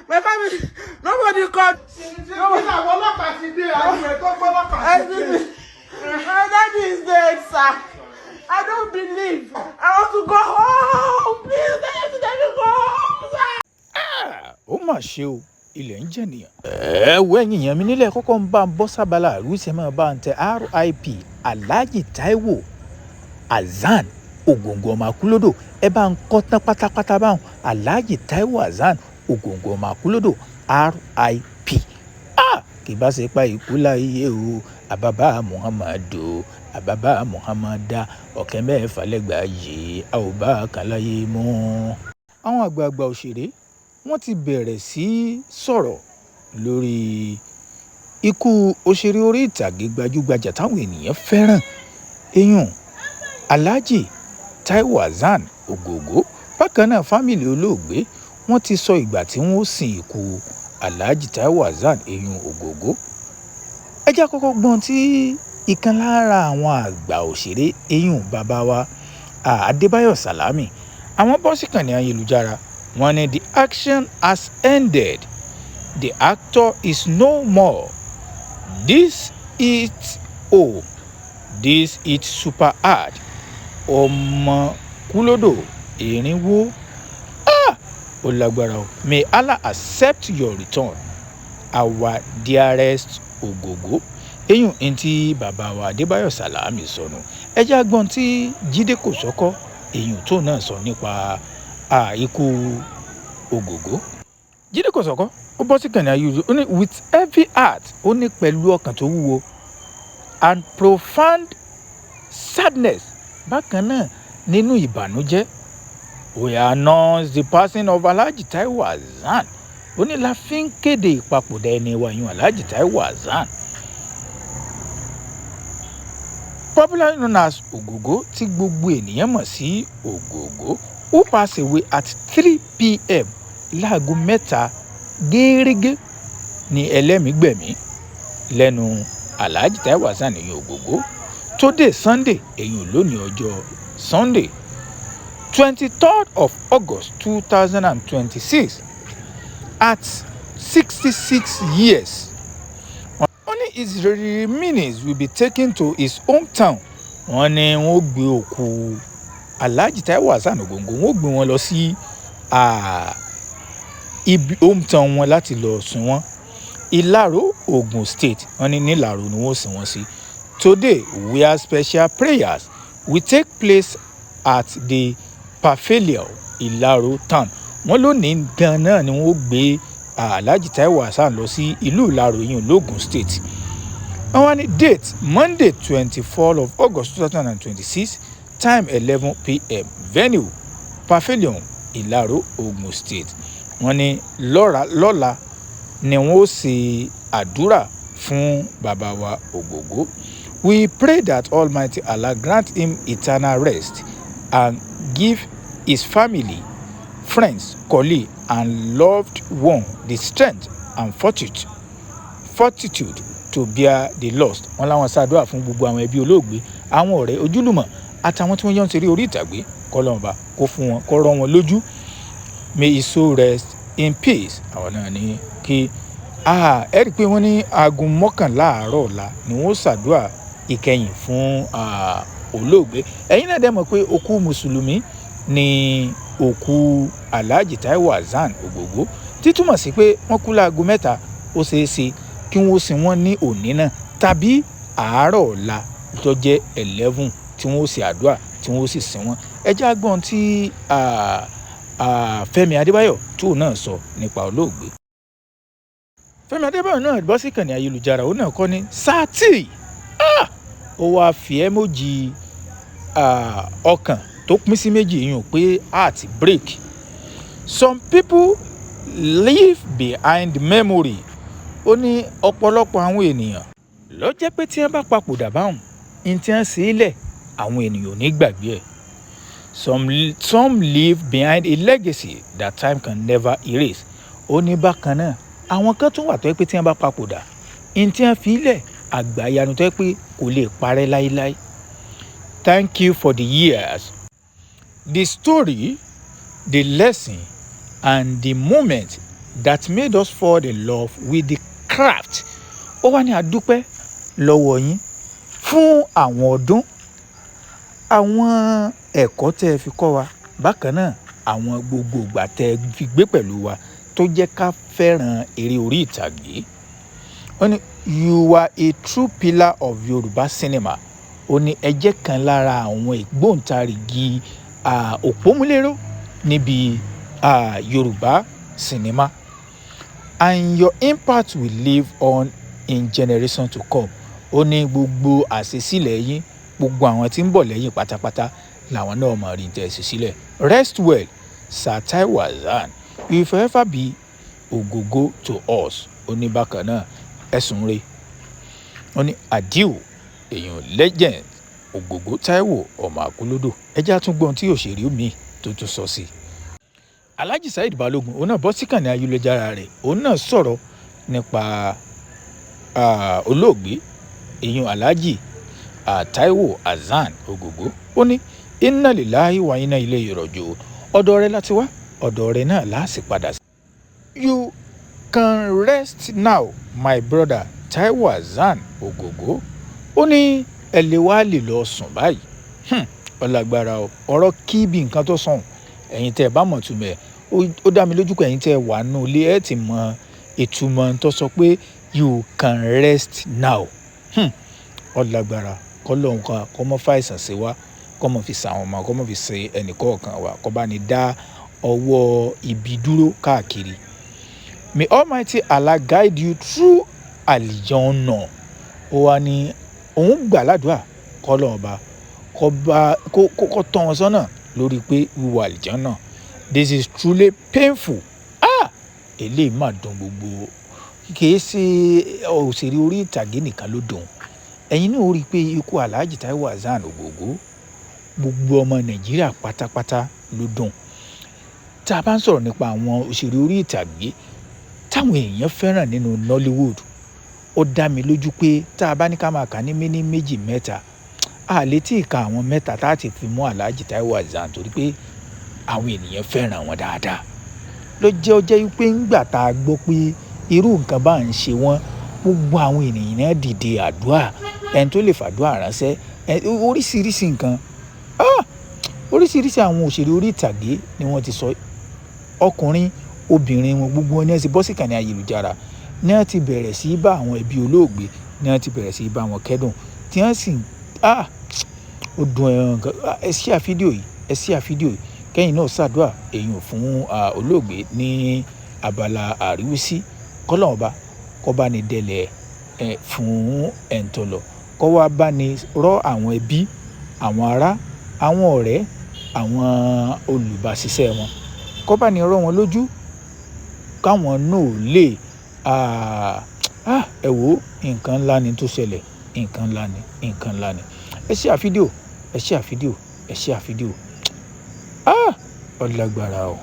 My family, nobody called. My daddy is dead, sir. I don't believe. I want to go home. Please, let me go home, sir. Ó mà ṣe o, ilẹ̀ ń jẹ̀nìyàn. Ẹ̀wọ́ ẹ̀yìn yẹn mi nílẹ̀ kọ́kọ́ ń bá ń bọ́ sábàlá àrùsẹ̀ máa bá ń tẹ RIP Alhaji Taiwo Hassan Ògòǹgò ọmọ Akúlódò ẹ bá ń kọ́ tán pátápátá báwọn Alhaji Taiwo Hassan Ògòǹgò ọmọ Akúlódò RIP. Kì bá ṣe pa ikú láyé o àbábá Muhammadu àbábá Muhammada ọ̀kẹ́ mẹ́fà lẹ́gbàá yìí a ò bá kan láyé mọ́. Àwọn àgbààgbà òṣèré wọ́n ti bẹ̀rẹ̀ sí sọ̀rọ̀ lórí ikú òṣèré orí ìtàgé gbajúgbajà táwọn ènìyàn fẹ́ràn èèyàn Alhaji Taiwo Hassan Ògòǹgò. Bákan náà fámìlì olóògbé wọ́n ti sọ ìgbà tí wọ́n ó sin ikú Alhaji Taiwo Hassan èèyàn Ògòǹgò. Ẹ jẹ́ àkọ́kọ́ gbọ́n tí ìkan lára àwọn àgbà òṣèré èèyàn bàbá wa Adébáyọ̀ Sàlámì àwọn bọ́sìkànnì ayélujára wọ́n ní the action has ended, the actor is no more, this hit super hard ọmọ Kúlódò erinwo ó lágbára o. May Allah accept your return our dearest Ògòǹgò. Eyín ní tí bàbá wa Adébáyọ̀ Sàlámì sọnù. Ẹ jẹ́ àgbọ̀n tí Jídé Kòsọ́kọ́ èyí tó náà sọ nípa ikú Ògòǹgò. Jídé Kòsọ́kọ́ ó bọ́ sí kànáà yìí ó ní with heavy heart ó ní pẹ̀lú ọkàn tó wúwo and profound sadness bákan náà nínú ìbànújẹ́ we announce the passing of Alhaji Taiwo Hassan. Ó ní la fi ń kéde ìpapòdà ẹni wa yún Alhaji Taiwo Hassan, popularly known as Ògòǹgò tí gbogbo ènìyàn mọ̀ sí Ògòǹgò, who passed away at 3 p.m. láago 3 gẹ́rẹ́gẹ́ ní ẹlẹ́mìígbẹ̀mí lẹ́nu Alhaji Taiwo Hassan èyàn Ògòǹgò. Today Sunday èyàn lónìí ọjọ́ Sunday 23rd of August 2026 at 66 years. Only his remains will be taken to his hometown. Wọ́n ní wọ́n gbé òkú Alhaji Taiwo Hassan Ògòǹgò wọ́n gbé wọn lọ sí ibi hometown wọn láti lọ sìn wọ́n. Ìlàró Ogun State wọ́n ní nílàró ni wọ́n sìn wọ́n sí. Today where special prayers will take place at the Pavilion Ìlàró town. Wọ́n lónìí gan náà ni wọ́n gbé Alhaji Taiwo Hassan lọ sí ìlú Ìlàró yìí l'Ogun State. Wọ́n ní date Monday 24th of August 2026 time 11 p.m. venue Pavilion Ìlàró Ogun State. Wọ́n ní lọ́la ni wọ́n ó ṣe àdúrà fún bàbá wa Ògòǹgò. We pray that Almighty Allah grant him eternal rest and give his family, friends, colleagues, and loved one the strength and fortitude to bear the loss. Wọ́n láwọn ṣàdúrà fún gbogbo àwọn ẹbí olóògbé, àwọn ọ̀rẹ́ ojúlùmọ̀ àtàwọn tí wọ́n yọ ń ṣeré orí ìtàgé kọ́lọ́mọba kó fún wọn kó rọ̀ wọn lójú. May his soul rest in peace. Àwọn náà ní kí ẹ rí i pé wọ́n ní aago 11 àárọ̀ ọ̀la ni wọ́n ṣàdúrà ìkẹyìn fún olóògbé. Ẹ̀yin náà dẹ̀ mọ̀ pé òkú mùsùlùmí ni òkú Alhaji Taiwo Hassan Ògòǹgò títúmọ̀ sí pé wọ́n kú láago 3 ó ṣeé ṣe kí wọ́n sin wọ́n ní òní náà tàbí àárọ̀ ọ̀la tó jẹ́ 11 tí wọ́n ó ṣe àdúrà tí wọ́n ó sì sin wọ́n. ẹ jẹ́ àgbọ̀n tí Fẹ́mi Adébáyọ̀ tó náà sọ nípa olóògbé. Fẹ́mi Adébáyọ̀ náà bọ́ sí ìkànnì ayélujára ó náà kọ́ ní sátì ó wáá fi emoji ọkàn tó pín sí méjì yìí pé heart break. Some people leave behind memory. Ó ní ọ̀pọ̀lọpọ̀ àwọn ènìyàn ló jẹ́ pé tí wọ́n bá papòdà báwọn ní tí wọ́n ṣe é lẹ̀ àwọn ènìyàn ò ní gbàgbé ẹ̀. Some leave behind a legacy that time can never erase. Ó ní bákan náà àwọn kan tún wà tó yẹ pé tí wọ́n bá papòdà ní tí wọ́n fi lẹ̀ àgbàyanu tó yẹ pé kò lè parẹ́ láíláí. Thank you for the years, the story, the lesson, and the moment that made us fall in love with the craft. Ó wá ní a dúpẹ́ lọ́wọ́ yín fún àwọn ọdún, àwọn ẹ̀kọ́ tẹ́ ẹ fi kọ́ wa, bákan náà àwọn gbogbo ìgbà tẹ́ ẹ fi gbé pẹ̀lú wa tó jẹ́ ká fẹ́ràn eré orí ìtàgé. Ó ní you were a true pillar of Yorùbá cinema. Ó ní ẹ jẹ́ kan lára àwọn ìgbóǹtarìgì òpómúléró níbi Yorùbá cinema, and your impact will live on in generation to come. Ó ní gbogbo àṣesílẹ̀ yín, gbogbo àwọn tí ń bọ̀ lẹ́yìn pátápátá làwọn náà mọ̀ rí tẹ́ ẹ ṣe sílẹ̀. Rest well, Sir Taiwo Hassan. You will forever be ògógó to us. Ó ní bákan náà ẹ̀sùn rẹ̀. Ó ní adieu èèyàn legend ògógó Taiwo ọmọ Àkúlódò. Ẹ jẹ́ àtúngbọ̀n tí òṣèré mi tó tún sọ sí. Alhaji Saheed Balogun òun náà bọ́ síkànnì ayélujára rẹ̀, òun náà sọ̀rọ̀ nípa olóògbé èèyàn Alhaji Taiwo Hassan Ògògó. Ó ní inna lillahi wa inna ilayhi raji'un. Ọ̀dọ̀ rẹ̀ láti wá, ọ̀dọ̀ rẹ̀ náà láti padà sí. You can rest now my brother Taiwo Hassan Ògògó. Ó ní ẹ lè wá lè lọ sùn báyìí. Ọlágbára ọ̀rọ̀ kí bí nǹkan tó sọ̀hún, ẹ̀yin tẹ́ ẹ bá mọ̀ túmọ̀ ẹ̀, ó dá mi lójú pé ẹ̀yin tẹ́ ẹ wà nù ilé ẹ̀ ti mọ ìtumọ̀ tó sọ pé you can rest now. Ọlágbára kọ́lọ́hún kan kọ́ mọ́ fàìsàn sí wa, kọ́ mọ́ fi sàwọn ọmọ, kọ́ mọ́ fi ṣe ẹnìkọ̀ọ̀kan wa, kọ́ bá ní dá ọwọ́ ibi dúró káàkiri. May Almighty Allah guide you through Al-Jannah. Ó wá ní òun gbà ládùúrà kọ́lọ́hún ọba kó tọ́ wọn sọ́nà lórí pé wíwọ Al-Jannah. This is truly painful. Eléyìí máa dùn gbogbo, kìí ṣe òṣèré orí ìtàgé nìkan ló dùn. Ẹ̀yin náà ó rí i pé ikú Alhaji Taiwo Hassan Ògògó gbogbo ọmọ Nàìjíríà pátápátá ló dùn. Tá a bá ń sọ̀rọ̀ nípa àwọn òṣèré orí ìtàgé táwọn èèyàn fẹ́ràn nínú Nollywood, ó dá mi lójú pé tá a bá ní ká máa kà ní méní méjì mẹ́ta, a lè tí ì ka àwọn mẹ́ta tá a ti fi mú Alhaji Taiwo Hassan torí pé àwọn ènìyàn fẹ́ràn wọn dáadáa. Ló jẹ́ ó jẹ́ pé ńgbà tá a gbọ́ pé irú nǹkan bá ń ṣe wọ́n, gbogbo àwọn ènìyàn náà dìde àdúrà, ẹni tó lè fàdúrà ránṣẹ́, oríṣiríṣi nǹkan. Oríṣiríṣi àwọn òṣèré orí ìtàgé ni wọ́n ti sọ, ọkùnrin obìnrin wọn gbogbo wọn ní ẹ ti bọ́ síkànnì ayélujára, ní ẹ ti bẹ̀rẹ̀ sí í bá àwọn ẹbí olóògbé, ní ẹ ti bẹ̀rẹ̀ sí í bá wọn kẹ́dùn, tí wọ́n sì ó dùn ẹ̀ràn kan. Ẹ share fídíò yìí, ẹ share fídíò yìí, kẹ́yìn náà ṣàdúrà èèyàn fún olóògbé ní abala àríwísí. Kọ́lọ́hún ọba kó bá ní délẹ̀ fún ẹ̀ńtọ́lọ̀, kó wá bá ní rọ́ àwọn ẹbí, àwọn ará, àwọn ọ̀rẹ́, àwọn olùbáṣiṣẹ́ wọn, kó bá ní rọ́ wọn lójú, káwọn náà lè ẹ wò nǹkan ńlá ni tó ṣẹlẹ̀, nǹkan ńlá ni, nǹkan ńlá ni. Ẹ share fídíò, ẹ share fídíò, ẹ share fídíò. Ọlágbára o.